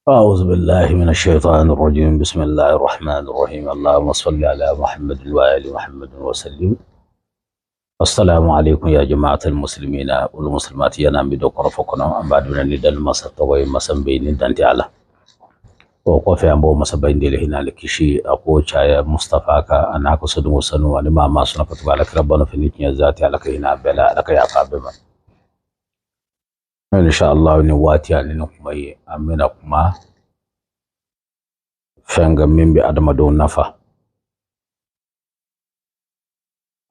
أعوذ بالله من الشيطان الرجيم بسم الله الرحمن الرحيم اللهم صل على محمد وآل محمد وسلم. السلام عليكم يا جماعة المسلمين والمسلمات ينام بدوكر فكنا بعد من ندل مسا توي مسا بين دانتي على وقف أمبو مسا بين دي هنا لكشي أقو شايا مصطفى كا أنا كسدو سنو أنا ما سنا كتب على ربنا في نيتنا ذاتي على كينا بلا لك يا قابما إن شاء الله نواتي يعني نكمي أمنا كما fenga min be adama do nafa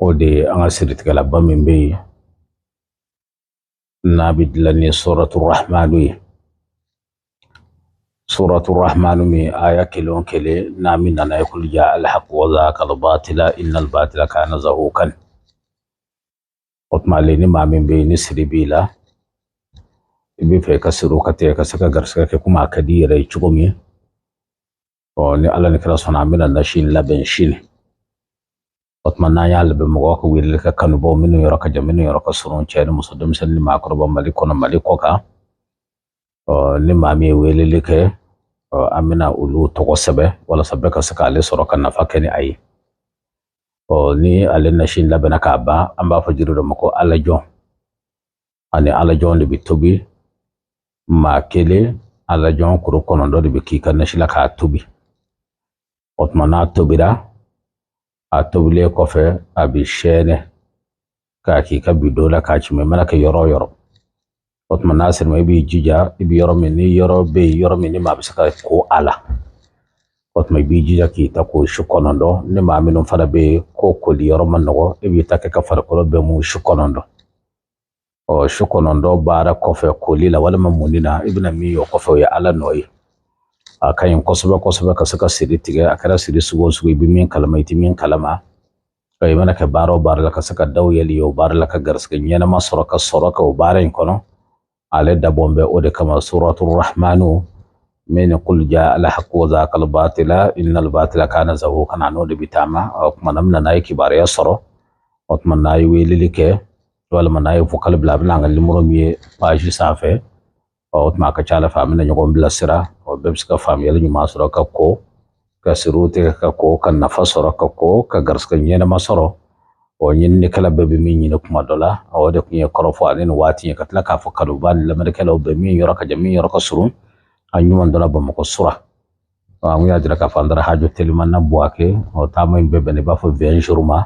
o de anga siritigala ba min be nabidlani suratul rahmanu mi aya kelon kele namin na yakul ja al haqq wa zaqa al batila innal batila kana zahukan otmaleni ma min be ni siribila ibi fe kasiru kate kasaka garska ke kuma kadire chugumi o ni ala ni kala sona mina na shin laben shin otmanna ya labe mo ko wil ka kanu bo minu yoro ka jaminu yoro ka surun chen musudum sen ni makro ba maliko na maliko ka o ni mami welele ke o amina ulu to ko sebe wala sabbe ka saka ale soro kan nafa keni ayi o ni ale na shin labe na ka ba amba fajiru do mako ala jon ani ala jon de bitobi ma kele ala jon kuro kono do de bikika na shila ka tubi otmana tobira a tobile kofe abi shene ka ki ka bidola ka ci me mana ka yoro otmana sir me bi jija ibi yoro me ni yoro be yoro me ni ma bi saka ko ala otma bi jija ki ta ko shukonondo ni ma mi non fara be ko ko li yoro man no ibi ta ka fara ko be mu shukonondo o shukonondo bara kofe ko li la wala mamunina ibna mi yo kofe ya ala noyi akayin kosoba ka saka siri tiga akara siri sugo bi min kalama iti min kalama kay mana ka baro bar la ka saka daw yeli yo bar la ka garska nyana ma soroka o barin kono ale da bombe o de kama suratul rahmanu min qul jaa al haqq wa zaqa al batila innal batila kana zahuqan no de bitama kuma namna nay kibar ya soro otman nay welilike wala manay fukal blabla ngal limro mi page safe otma ka chala famina nyogon bla sira o bebska famiyel nyuma soro ka ko ka sirute ka ko kan nafa soro ka ko ka garska nyena masoro o nyinni kala bebe mi nyina kuma dola o de kunye korofo anen wati ka tla ka fo kalu ban la mere kala be mi yoro ka jami yoro ka surun anyuma dola ba mako sura wa mu ya dira ka fandara hajo teliman na buake o tamo bebe ne ba fo 20 jourma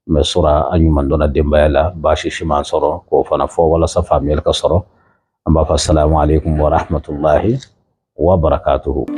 me sura anyuma dola dembayala ba shi shiman soro ko fana fo wala sa famiyel ka soro. Assalamu alaikum warahmatullahi wabarakatuh.